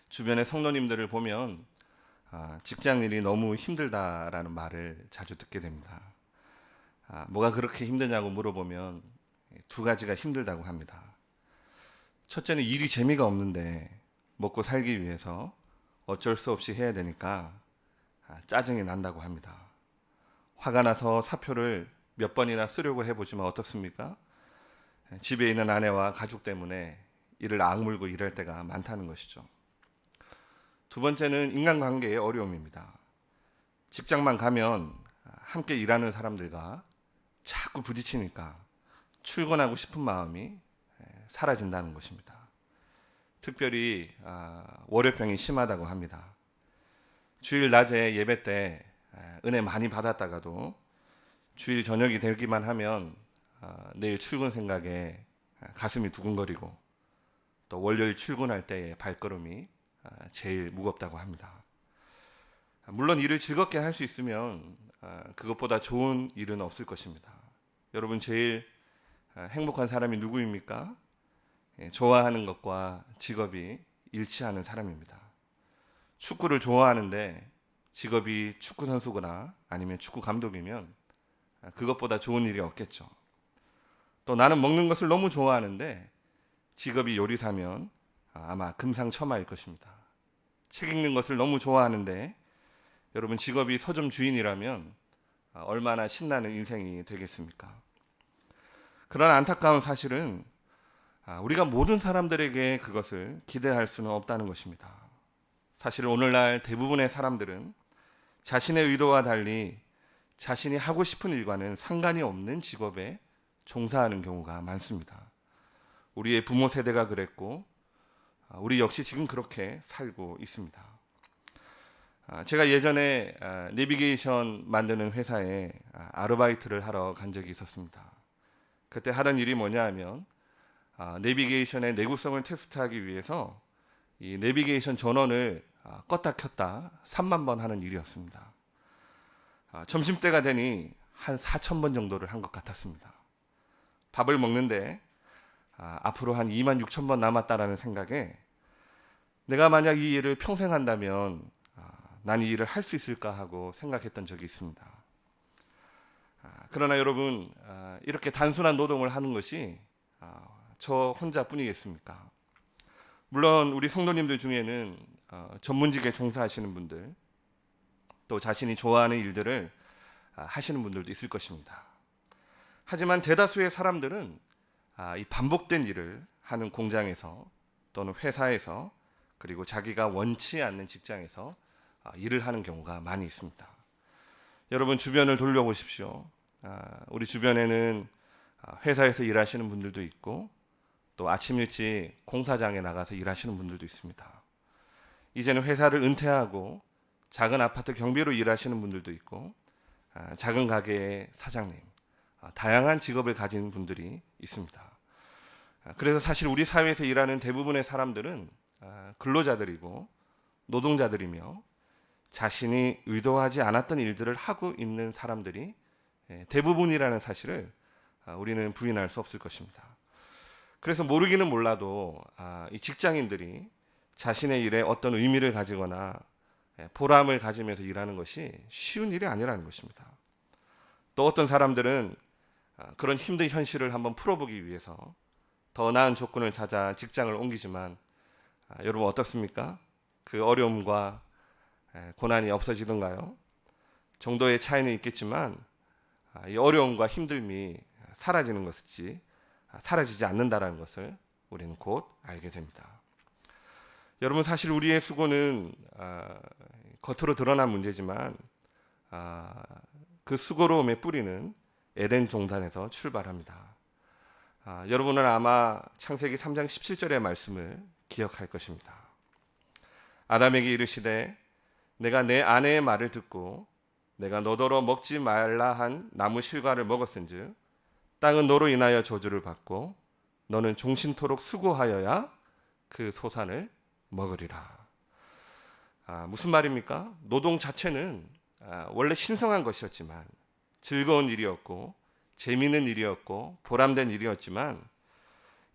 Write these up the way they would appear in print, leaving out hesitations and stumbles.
주변의 성도님들을 보면 직장 일이 너무 힘들다라는 말을 자주 듣게 됩니다. 뭐가 그렇게 힘드냐고 물어보면 두 가지가 힘들다고 합니다. 첫째는 일이 재미가 없는데 먹고 살기 위해서 어쩔 수 없이 해야 되니까 짜증이 난다고 합니다. 화가 나서 사표를 몇 번이나 쓰려고 해보지만 어떻습니까? 집에 있는 아내와 가족 때문에 이를 악물고 일할 때가 많다는 것이죠. 두 번째는 인간관계의 어려움입니다. 직장만 가면 함께 일하는 사람들과 자꾸 부딪히니까 출근하고 싶은 마음이 사라진다는 것입니다. 특별히 월요병이 심하다고 합니다. 주일 낮에 예배 때 은혜 많이 받았다가도 주일 저녁이 되기만 하면 내일 출근 생각에 가슴이 두근거리고 또 월요일 출근할 때의 발걸음이 제일 무겁다고 합니다. 물론 일을 즐겁게 할 수 있으면 그것보다 좋은 일은 없을 것입니다. 여러분 제일 행복한 사람이 누구입니까? 좋아하는 것과 직업이 일치하는 사람입니다. 축구를 좋아하는데 직업이 축구 선수거나 아니면 축구 감독이면 그것보다 좋은 일이 없겠죠. 또 나는 먹는 것을 너무 좋아하는데 직업이 요리사면 아마 금상첨화일 것입니다. 책 읽는 것을 너무 좋아하는데 여러분 직업이 서점 주인이라면 얼마나 신나는 인생이 되겠습니까? 그러나 안타까운 사실은 우리가 모든 사람들에게 그것을 기대할 수는 없다는 것입니다. 사실 오늘날 대부분의 사람들은 자신의 의도와 달리 자신이 하고 싶은 일과는 상관이 없는 직업에 종사하는 경우가 많습니다. 우리의 부모 세대가 그랬고 우리 역시 지금 그렇게 살고 있습니다. 제가 예전에 내비게이션 만드는 회사에 아르바이트를 하러 간 적이 있었습니다. 그때 하던 일이 뭐냐 하면 내비게이션의 내구성을 테스트하기 위해서 이 내비게이션 전원을 껐다 켰다 3만 번 하는 일이었습니다. 점심때가 되니 한 4천 번 정도를 한 것 같았습니다. 밥을 먹는데 앞으로 한 2만 6천 번 남았다라는 생각에 내가 만약 이 일을 평생 한다면 난 이 일을 할 수 있을까 하고 생각했던 적이 있습니다. 그러나 여러분 이렇게 단순한 노동을 하는 것이 저 혼자뿐이겠습니까? 물론 우리 성도님들 중에는 전문직에 종사하시는 분들 또 자신이 좋아하는 일들을 하시는 분들도 있을 것입니다. 하지만 대다수의 사람들은 이 반복된 일을 하는 공장에서 또는 회사에서 그리고 자기가 원치 않는 직장에서 일을 하는 경우가 많이 있습니다. 여러분 주변을 돌려보십시오. 우리 주변에는 회사에서 일하시는 분들도 있고 또 아침 일찍 공사장에 나가서 일하시는 분들도 있습니다. 이제는 회사를 은퇴하고 작은 아파트 경비로 일하시는 분들도 있고 작은 가게의 사장님, 다양한 직업을 가진 분들이 있습니다. 그래서 사실 우리 사회에서 일하는 대부분의 사람들은 근로자들이고 노동자들이며 자신이 의도하지 않았던 일들을 하고 있는 사람들이 대부분이라는 사실을 우리는 부인할 수 없을 것입니다. 그래서 모르기는 몰라도 이 직장인들이 자신의 일에 어떤 의미를 가지거나 보람을 가지면서 일하는 것이 쉬운 일이 아니라는 것입니다. 또 어떤 사람들은 그런 힘든 현실을 한번 풀어보기 위해서 더 나은 조건을 찾아 직장을 옮기지만 여러분 어떻습니까? 그 어려움과 고난이 없어지던가요? 정도의 차이는 있겠지만 이 어려움과 힘듦이 사라지는 것이지 사라지지 않는다라는 것을 우리는 곧 알게 됩니다. 여러분 사실 우리의 수고는 겉으로 드러난 문제지만 그 수고로움의 뿌리는 에덴 동산에서 출발합니다. 여러분은 아마 창세기 3장 17절의 말씀을 기억할 것입니다. 아담에게 이르시되 내가 내 아내의 말을 듣고 내가 너더러 먹지 말라 한 나무 실과를 먹었은즉 땅은 너로 인하여 저주를 받고 너는 종신토록 수고하여야 그 소산을 먹으리라. 무슨 말입니까? 노동 자체는 원래 신성한 것이었지만 즐거운 일이었고 재미있는 일이었고 보람된 일이었지만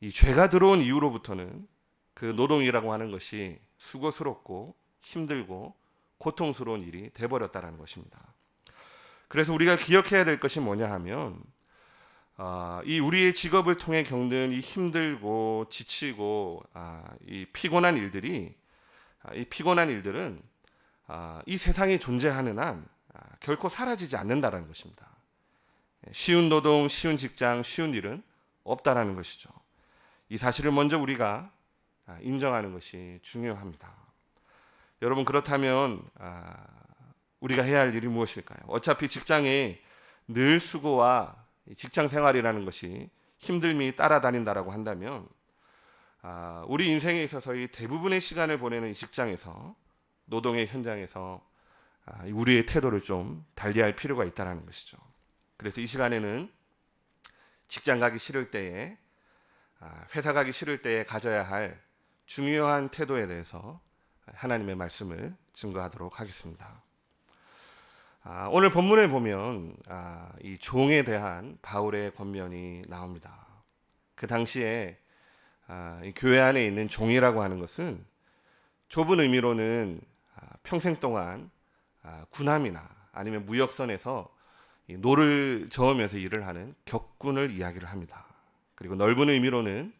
이 죄가 들어온 이후로부터는 그 노동이라고 하는 것이 수고스럽고 힘들고 고통스러운 일이 돼버렸다라는 것입니다. 그래서 우리가 기억해야 될 것이 뭐냐 하면 이 우리의 직업을 통해 겪는 이 힘들고 지치고 이 피곤한 일들은 이 세상에 존재하는 한 결코 사라지지 않는다라는 것입니다. 쉬운 노동, 쉬운 직장, 쉬운 일은 없다라는 것이죠. 이 사실을 먼저 우리가 인정하는 것이 중요합니다. 여러분, 그렇다면 우리가 해야 할 일이 무엇일까요? 어차피 직장에 늘 수고와 직장 생활이라는 것이 힘듦이 따라다닌다라고 한다면 우리 인생에 있어서의 대부분의 시간을 보내는 이 직장에서, 노동의 현장에서 우리의 태도를 좀 달리할 필요가 있다는 것이죠. 그래서 이 시간에는 직장 가기 싫을 때에, 회사 가기 싫을 때에 가져야 할 중요한 태도에 대해서 하나님의 말씀을 증거하도록 하겠습니다. 오늘 본문을 보면 이 종에 대한 바울의 권면이 나옵니다. 그 당시에 이 교회 안에 있는 종이라고 하는 것은 좁은 의미로는 평생 동안 군함이나 아니면 무역선에서 노를 저으면서 일을 하는 격군을 이야기를 합니다. 그리고 넓은 의미로는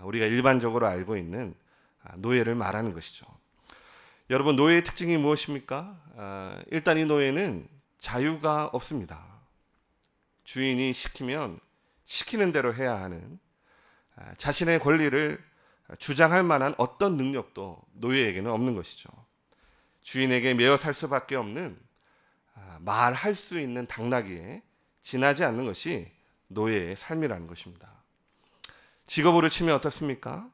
우리가 일반적으로 알고 있는 노예를 말하는 것이죠. 여러분, 노예의 특징이 무엇입니까? 일단 이 노예는 자유가 없습니다. 주인이 시키면 시키는 대로 해야 하는, 자신의 권리를 주장할 만한 어떤 능력도 노예에게는 없는 것이죠. 주인에게 매여 살 수밖에 없는, 말할 수 있는 당나귀에 지나지 않는 것이 노예의 삶이라는 것입니다. 직업으로 치면 어떻습니까?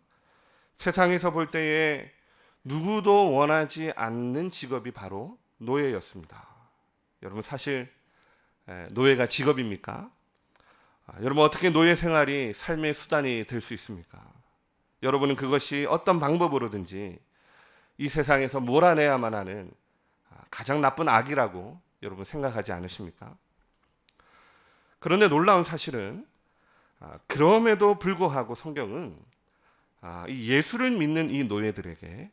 세상에서 볼 때에 누구도 원하지 않는 직업이 바로 노예였습니다. 여러분, 사실 노예가 직업입니까? 여러분, 어떻게 노예 생활이 삶의 수단이 될 수 있습니까? 여러분은 그것이 어떤 방법으로든지 이 세상에서 몰아내야만 하는 가장 나쁜 악이라고 여러분 생각하지 않으십니까? 그런데 놀라운 사실은 그럼에도 불구하고 성경은 이 예수를 믿는 이 노예들에게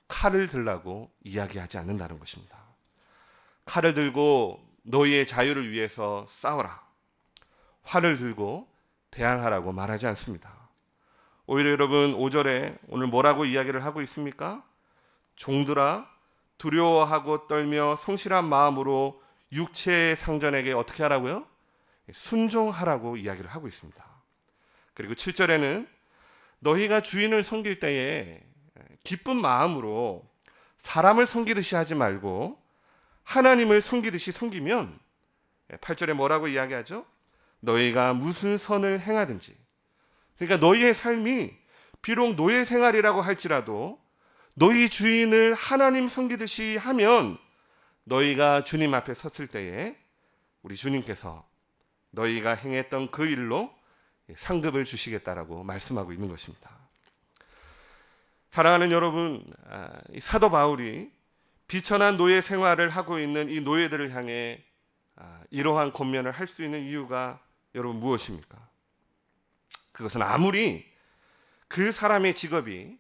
칼을 들라고 이야기하지 않는다는 것입니다. 칼을 들고 너희의 자유를 위해서 싸워라, 활을 들고 대항하라고 말하지 않습니다. 오히려 여러분, 5절에 오늘 뭐라고 이야기를 하고 있습니까? 종들아, 두려워하고 떨며 성실한 마음으로 육체의 상전에게 어떻게 하라고요? 순종하라고 이야기를 하고 있습니다. 그리고 7절에는 너희가 주인을 섬길 때에 기쁜 마음으로 사람을 섬기듯이 하지 말고 하나님을 섬기듯이 섬기면, 8절에 뭐라고 이야기하죠? 너희가 무슨 선을 행하든지, 그러니까 너희의 삶이 비록 노예 생활이라고 할지라도 너희 주인을 하나님 섬기듯이 하면 너희가 주님 앞에 섰을 때에 우리 주님께서 너희가 행했던 그 일로 상급을 주시겠다라고 말씀하고 있는 것입니다. 사랑하는 여러분, 이 사도 바울이 비천한 노예 생활을 하고 있는 이 노예들을 향해 이러한 권면을 할 수 있는 이유가 여러분 무엇입니까? 그것은 아무리 그 사람의 직업이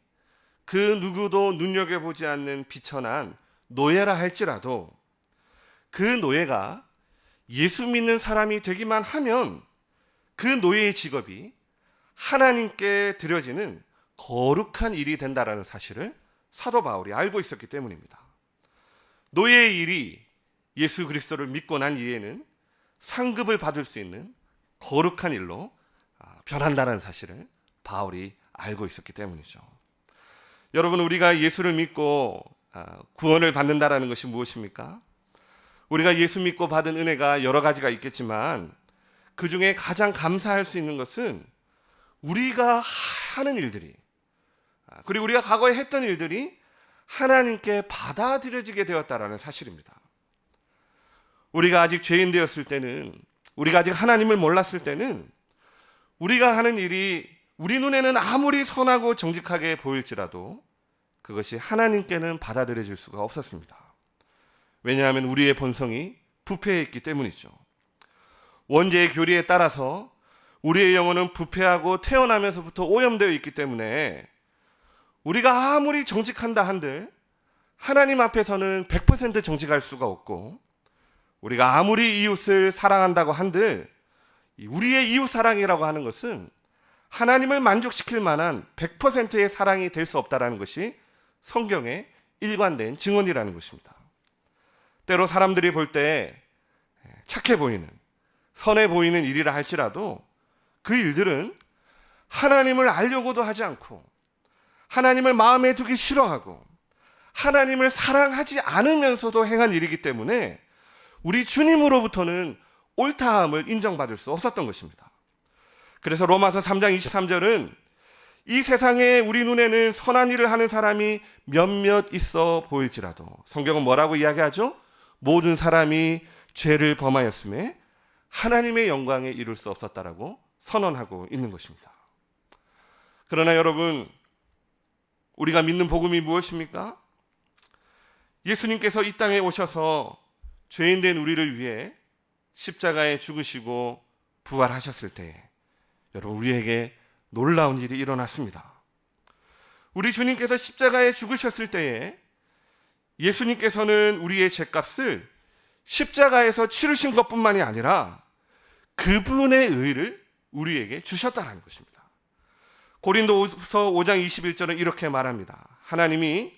그 누구도 눈여겨보지 않는 비천한 노예라 할지라도 그 노예가 예수 믿는 사람이 되기만 하면 그 노예의 직업이 하나님께 드려지는 거룩한 일이 된다라는 사실을 사도 바울이 알고 있었기 때문입니다. 노예의 일이 예수 그리스도를 믿고 난 이후에는 상급을 받을 수 있는 거룩한 일로 변한다는 사실을 바울이 알고 있었기 때문이죠. 여러분, 우리가 예수를 믿고 구원을 받는다라는 것이 무엇입니까? 우리가 예수 믿고 받은 은혜가 여러 가지가 있겠지만 그 중에 가장 감사할 수 있는 것은 우리가 하는 일들이, 그리고 우리가 과거에 했던 일들이 하나님께 받아들여지게 되었다라는 사실입니다. 우리가 아직 죄인 되었을 때는, 우리가 아직 하나님을 몰랐을 때는 우리가 하는 일이 우리 눈에는 아무리 선하고 정직하게 보일지라도 그것이 하나님께는 받아들여질 수가 없었습니다. 왜냐하면 우리의 본성이 부패했기 때문이죠. 원죄의 교리에 따라서 우리의 영혼은 부패하고 태어나면서부터 오염되어 있기 때문에 우리가 아무리 정직한다 한들 하나님 앞에서는 100% 정직할 수가 없고, 우리가 아무리 이웃을 사랑한다고 한들 우리의 이웃 사랑이라고 하는 것은 하나님을 만족시킬 만한 100%의 사랑이 될 수 없다는 것이 성경의 일관된 증언이라는 것입니다. 때로 사람들이 볼 때 착해 보이는, 선해 보이는 일이라 할지라도 그 일들은 하나님을 알려고도 하지 않고, 하나님을 마음에 두기 싫어하고, 하나님을 사랑하지 않으면서도 행한 일이기 때문에 우리 주님으로부터는 옳다함을 인정받을 수 없었던 것입니다. 그래서 로마서 3장 23절은 이 세상에 우리 눈에는 선한 일을 하는 사람이 몇몇 있어 보일지라도, 성경은 뭐라고 이야기하죠? 모든 사람이 죄를 범하였음에 하나님의 영광에 이룰 수 없었다라고 선언하고 있는 것입니다. 그러나 여러분, 우리가 믿는 복음이 무엇입니까? 예수님께서 이 땅에 오셔서 죄인된 우리를 위해 십자가에 죽으시고 부활하셨을 때 여러분, 우리에게 놀라운 일이 일어났습니다. 우리 주님께서 십자가에 죽으셨을 때에 예수님께서는 우리의 죄값을 십자가에서 치르신 것뿐만이 아니라 그분의 의를 우리에게 주셨다는 것입니다. 고린도후서 5장 21절은 이렇게 말합니다. 하나님이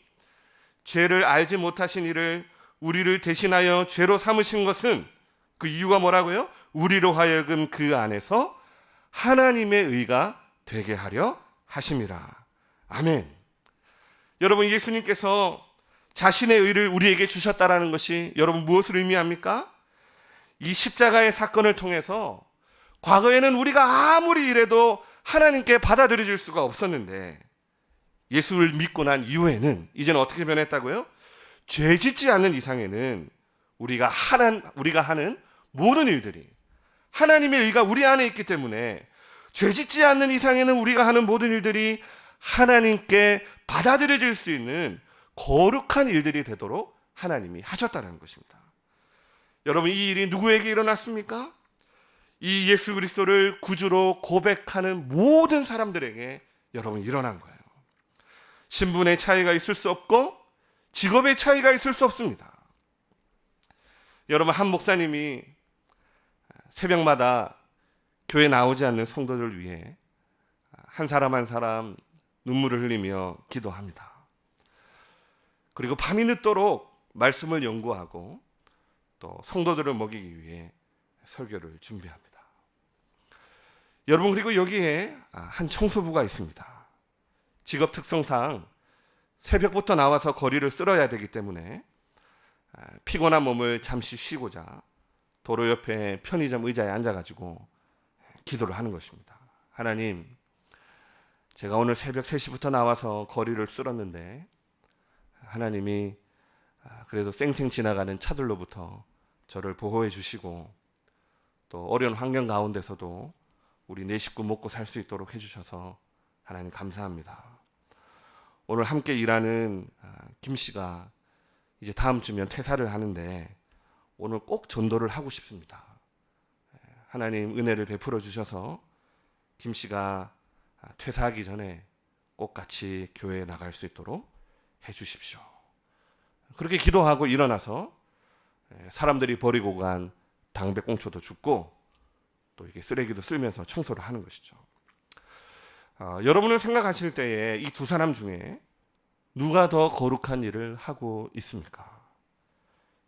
죄를 알지 못하신 이를 우리를 대신하여 죄로 삼으신 것은, 그 이유가 뭐라고요? 우리로 하여금 그 안에서 하나님의 의가 되게 하려 하심이라. 아멘. 여러분, 예수님께서 자신의 의를 우리에게 주셨다라는 것이 여러분 무엇을 의미합니까? 이 십자가의 사건을 통해서 과거에는 우리가 아무리 이래도 하나님께 받아들여질 수가 없었는데, 예수를 믿고 난 이후에는 이제는 어떻게 변했다고요? 죄 짓지 않는 이상에는 우리가 하는 모든 일들이 하나님의 의가 우리 안에 있기 때문에, 죄 짓지 않는 이상에는 우리가 하는 모든 일들이 하나님께 받아들여질 수 있는 거룩한 일들이 되도록 하나님이 하셨다는 것입니다. 여러분, 이 일이 누구에게 일어났습니까? 이 예수 그리스도를 구주로 고백하는 모든 사람들에게 여러분 일어난 거예요. 신분의 차이가 있을 수 없고 직업의 차이가 있을 수 없습니다. 여러분, 한 목사님이 새벽마다 교회 나오지 않는 성도들 위해 한 사람 한 사람 눈물을 흘리며 기도합니다. 그리고 밤이 늦도록 말씀을 연구하고 또 성도들을 먹이기 위해 설교를 준비합니다. 여러분, 그리고 여기에 한 청소부가 있습니다. 직업 특성상 새벽부터 나와서 거리를 쓸어야 되기 때문에 피곤한 몸을 잠시 쉬고자 도로 옆에 편의점 의자에 앉아가지고 기도를 하는 것입니다. 하나님, 제가 오늘 새벽 3시부터 나와서 거리를 쓸었는데 하나님이 그래도 쌩쌩 지나가는 차들로부터 저를 보호해 주시고 또 어려운 환경 가운데서도 우리 네 식구 먹고 살 수 있도록 해주셔서 하나님 감사합니다. 오늘 함께 일하는 김 씨가 이제 다음 주면 퇴사를 하는데 오늘 꼭 전도를 하고 싶습니다. 하나님 은혜를 베풀어 주셔서 김 씨가 퇴사하기 전에 꼭 같이 교회에 나갈 수 있도록 해 주십시오. 그렇게 기도하고 일어나서 사람들이 버리고 간 당백꽁초도 줍고 또 이게 쓰레기도 쓸면서 청소를 하는 것이죠. 여러분을 생각하실 때에 이 두 사람 중에 누가 더 거룩한 일을 하고 있습니까?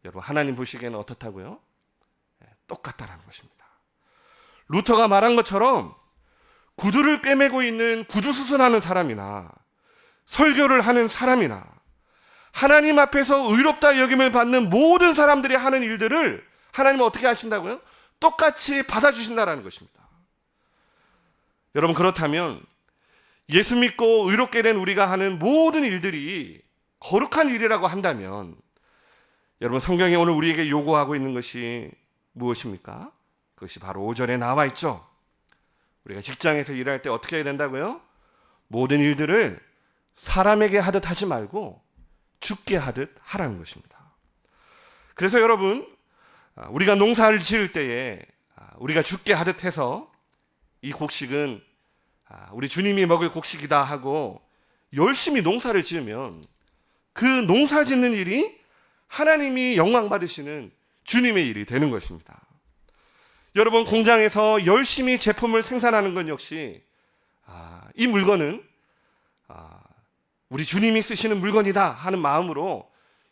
여러분, 하나님 보시기에는 어떻다고요? 똑같다라는 것입니다. 루터가 말한 것처럼 구두를 꿰매고 있는 구두 수선하는 사람이나 설교를 하는 사람이나 하나님 앞에서 의롭다 여김을 받는 모든 사람들이 하는 일들을 하나님은 어떻게 하신다고요? 똑같이 받아주신다라는 것입니다. 여러분, 그렇다면 예수 믿고 의롭게 된 우리가 하는 모든 일들이 거룩한 일이라고 한다면 여러분, 성경이 오늘 우리에게 요구하고 있는 것이 무엇입니까? 그것이 바로 5절에 나와 있죠. 우리가 직장에서 일할 때 어떻게 해야 된다고요? 모든 일들을 사람에게 하듯 하지 말고 주께 하듯 하라는 것입니다. 그래서 여러분, 우리가 농사를 지을 때에 우리가 주께 하듯 해서 이 곡식은 우리 주님이 먹을 곡식이다 하고 열심히 농사를 지으면 그 농사 짓는 일이 하나님이 영광 받으시는 주님의 일이 되는 것입니다. 여러분, 공장에서 열심히 제품을 생산하는 건 역시 이 물건은 우리 주님이 쓰시는 물건이다 하는 마음으로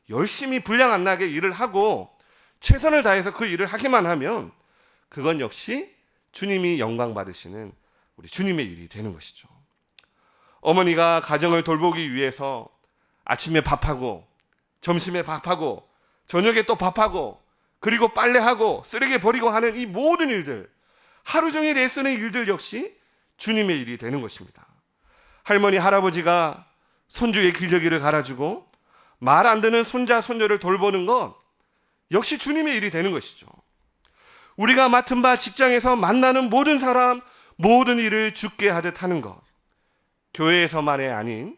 열심히 불량 안 나게 일을 하고 최선을 다해서 그 일을 하기만 하면 그건 역시 주님이 영광 받으시는 우리 주님의 일이 되는 것이죠. 어머니가 가정을 돌보기 위해서 아침에 밥하고 점심에 밥하고 저녁에 또 밥하고 그리고 빨래하고 쓰레기 버리고 하는 이 모든 일들, 하루 종일 애쓰는 일들 역시 주님의 일이 되는 것입니다. 할머니 할아버지가 손주의 기저귀를 갈아주고 말 안 듣는 손자 손녀를 돌보는 것 역시 주님의 일이 되는 것이죠. 우리가 맡은 바 직장에서 만나는 모든 사람, 모든 일을 주께 하듯 하는 것, 교회에서만이 아닌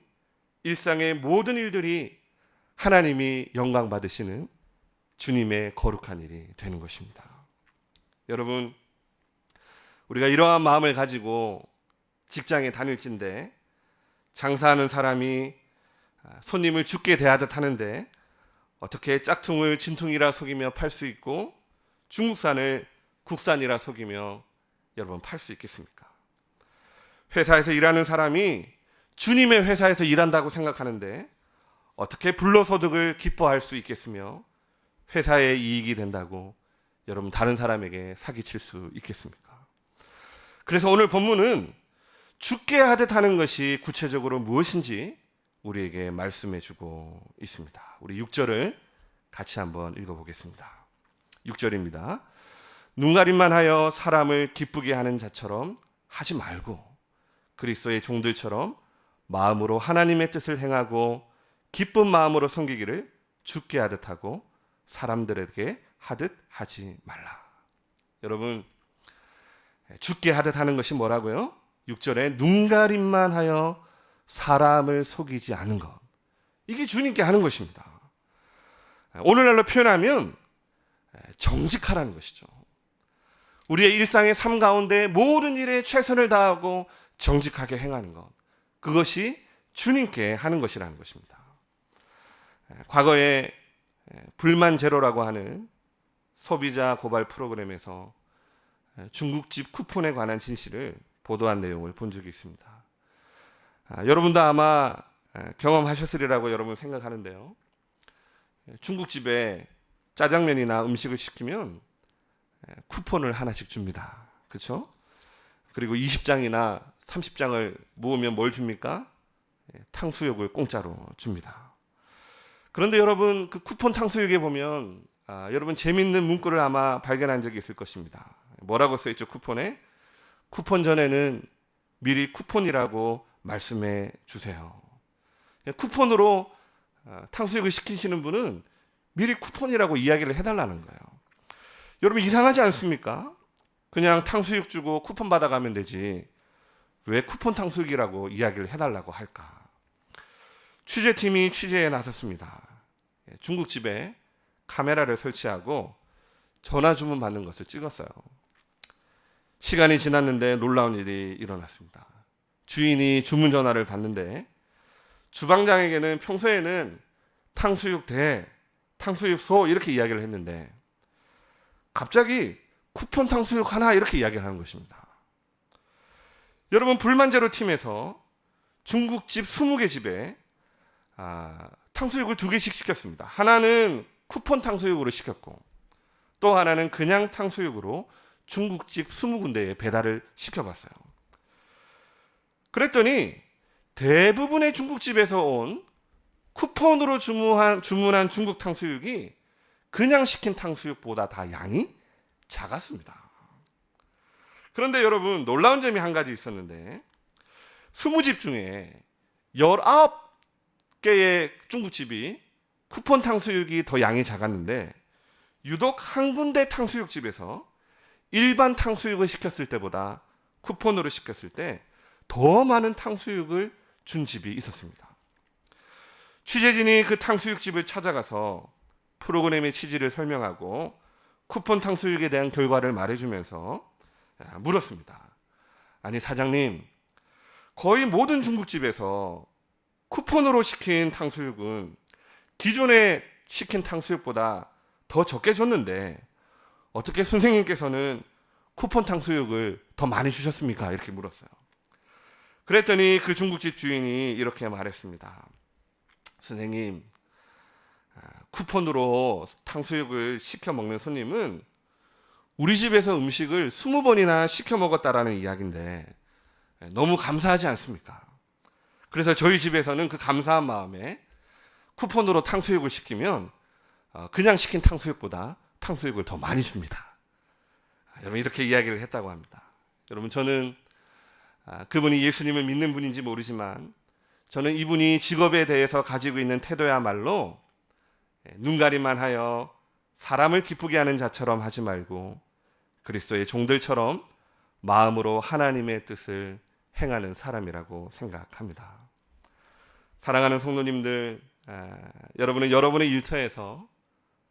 일상의 모든 일들이 하나님이 영광 받으시는 주님의 거룩한 일이 되는 것입니다. 여러분, 우리가 이러한 마음을 가지고 직장에 다닐진데 장사하는 사람이 손님을 주께 대하듯 하는데 어떻게 짝퉁을 진퉁이라 속이며 팔 수 있고 중국산을 국산이라 속이며 여러분 팔 수 있겠습니까? 회사에서 일하는 사람이 주님의 회사에서 일한다고 생각하는데 어떻게 불로소득을 기뻐할 수 있겠으며 회사의 이익이 된다고 여러분 다른 사람에게 사기칠 수 있겠습니까? 그래서 오늘 본문은 주께 하듯 하는 것이 구체적으로 무엇인지 우리에게 말씀해 주고 있습니다. 우리 6절을 같이 한번 읽어보겠습니다. 6절입니다. 눈가림만 하여 사람을 기쁘게 하는 자처럼 하지 말고 그리스도의 종들처럼 마음으로 하나님의 뜻을 행하고 기쁜 마음으로 섬기기를 주께 하듯 하고 사람들에게 하듯 하지 말라. 여러분, 주께 하듯 하는 것이 뭐라고요? 6절에 눈가림만 하여 사람을 속이지 않은 것, 이게 주님께 하는 것입니다. 오늘날로 표현하면 정직하라는 것이죠. 우리의 일상의 삶 가운데 모든 일에 최선을 다하고 정직하게 행하는 것, 그것이 주님께 하는 것이라는 것입니다. 과거에 불만 제로라고 하는 소비자 고발 프로그램에서 중국집 쿠폰에 관한 진실을 보도한 내용을 본 적이 있습니다. 여러분도 아마 경험하셨으리라고 여러분 생각하는데요. 중국집에 짜장면이나 음식을 시키면 쿠폰을 하나씩 줍니다. 그렇죠? 그리고 20장이나 30장을 모으면 뭘 줍니까? 탕수육을 공짜로 줍니다. 그런데 여러분, 그 쿠폰 탕수육에 보면 여러분 재미있는 문구를 아마 발견한 적이 있을 것입니다. 뭐라고 써있죠? 쿠폰에? 쿠폰 전에는 미리 쿠폰이라고 말씀해 주세요. 쿠폰으로 탕수육을 시키시는 분은 미리 쿠폰이라고 이야기를 해달라는 거예요. 여러분, 이상하지 않습니까? 그냥 탕수육 주고 쿠폰 받아가면 되지 왜 쿠폰 탕수육이라고 이야기를 해달라고 할까? 취재팀이 취재에 나섰습니다. 중국집에 카메라를 설치하고 전화 주문 받는 것을 찍었어요. 시간이 지났는데 놀라운 일이 일어났습니다. 주인이 주문 전화를 받는데 주방장에게는 평소에는 탕수육 대, 탕수육 소 이렇게 이야기를 했는데 갑자기 쿠폰 탕수육 하나 이렇게 이야기를 하는 것입니다. 여러분, 불만제로 팀에서 중국집 20개 집에 탕수육을 2개씩 시켰습니다. 하나는 쿠폰 탕수육으로 시켰고 또 하나는 그냥 탕수육으로 중국집 20군데에 배달을 시켜봤어요. 그랬더니 대부분의 중국집에서 온 쿠폰으로 주문한 중국 탕수육이 그냥 시킨 탕수육보다 다 양이 작았습니다. 그런데 여러분, 놀라운 점이 한 가지 있었는데 20집 중에 19개의 중국집이 쿠폰 탕수육이 더 양이 작았는데 유독 한 군데 탕수육집에서 일반 탕수육을 시켰을 때보다 쿠폰으로 시켰을 때 더 많은 탕수육을 준 집이 있었습니다. 취재진이 그 탕수육집을 찾아가서 프로그램의 취지를 설명하고 쿠폰 탕수육에 대한 결과를 말해주면서 물었습니다. 아니 사장님, 거의 모든 중국집에서 쿠폰으로 시킨 탕수육은 기존에 시킨 탕수육보다 더 적게 줬는데 어떻게 선생님께서는 쿠폰 탕수육을 더 많이 주셨습니까? 이렇게 물었어요. 그랬더니 그 중국집 주인이 이렇게 말했습니다. 선생님, 쿠폰으로 탕수육을 시켜 먹는 손님은 우리 집에서 음식을 20번이나 시켜 먹었다라는 이야기인데 너무 감사하지 않습니까? 그래서 저희 집에서는 그 감사한 마음에 쿠폰으로 탕수육을 시키면 그냥 시킨 탕수육보다 탕수육을 더 많이 줍니다. 여러분, 이렇게 이야기를 했다고 합니다. 여러분, 저는 그분이 예수님을 믿는 분인지 모르지만 저는 이분이 직업에 대해서 가지고 있는 태도야말로 눈가림만 하여 사람을 기쁘게 하는 자처럼 하지 말고 그리스도의 종들처럼 마음으로 하나님의 뜻을 행하는 사람이라고 생각합니다. 사랑하는 성도님들, 여러분은 여러분의 일터에서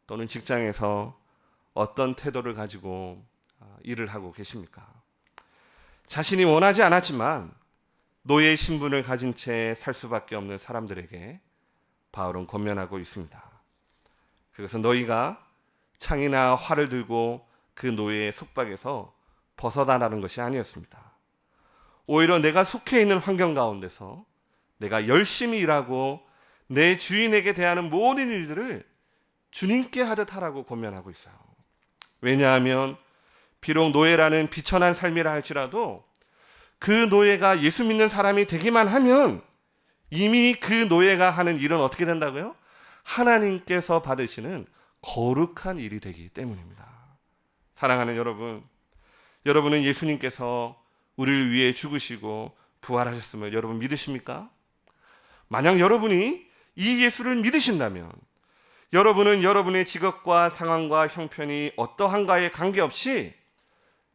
또는 직장에서 어떤 태도를 가지고 일을 하고 계십니까? 자신이 원하지 않았지만 노예 신분을 가진 채 살 수밖에 없는 사람들에게 바울은 권면하고 있습니다. 그것은 너희가 창이나 활을 들고 그 노예의 속박에서 벗어나라는 것이 아니었습니다. 오히려 내가 속해 있는 환경 가운데서 내가 열심히 일하고 내 주인에게 대하는 모든 일들을 주님께 하듯 하라고 권면하고 있어요. 왜냐하면 비록 노예라는 비천한 삶이라 할지라도 그 노예가 예수 믿는 사람이 되기만 하면 이미 그 노예가 하는 일은 어떻게 된다고요? 하나님께서 받으시는 거룩한 일이 되기 때문입니다. 사랑하는 여러분, 여러분은 예수님께서 우리를 위해 죽으시고 부활하셨음을 여러분 믿으십니까? 만약 여러분이 이 예수를 믿으신다면 여러분은 여러분의 직업과 상황과 형편이 어떠한가에 관계없이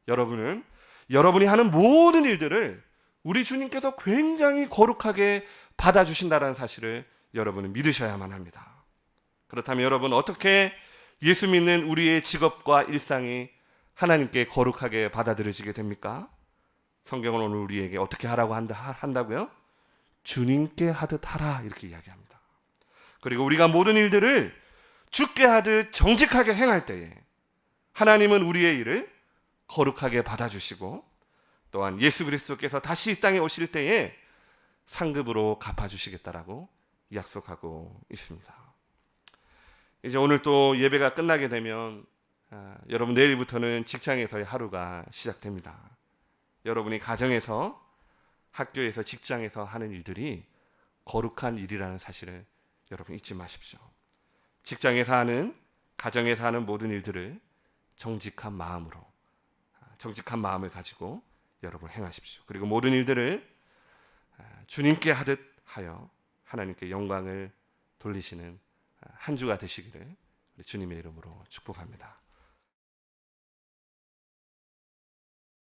여러분은 여러분이 하는 모든 일들을 우리 주님께서 굉장히 거룩하게 받아주신다는 사실을 여러분은 믿으셔야만 합니다. 그렇다면 여러분, 어떻게 예수 믿는 우리의 직업과 일상이 하나님께 거룩하게 받아들여지게 됩니까? 성경은 오늘 우리에게 어떻게 하라고 한다고요? 주님께 하듯 하라, 이렇게 이야기합니다. 그리고 우리가 모든 일들을 주께 하듯 정직하게 행할 때에 하나님은 우리의 일을 거룩하게 받아주시고 또한 예수 그리스도께서 다시 이 땅에 오실 때에 상급으로 갚아주시겠다라고 약속하고 있습니다. 이제 오늘 또 예배가 끝나게 되면 여러분, 내일부터는 직장에서의 하루가 시작됩니다. 여러분이 가정에서, 학교에서, 직장에서 하는 일들이 거룩한 일이라는 사실을 여러분 잊지 마십시오. 직장에서 하는, 가정에서 하는 모든 일들을 정직한 마음으로, 정직한 마음을 가지고 여러분 행하십시오. 그리고 모든 일들을 주님께 하듯 하여 하나님께 영광을 돌리시는 한 주가 되시기를 주님의 이름으로 축복합니다.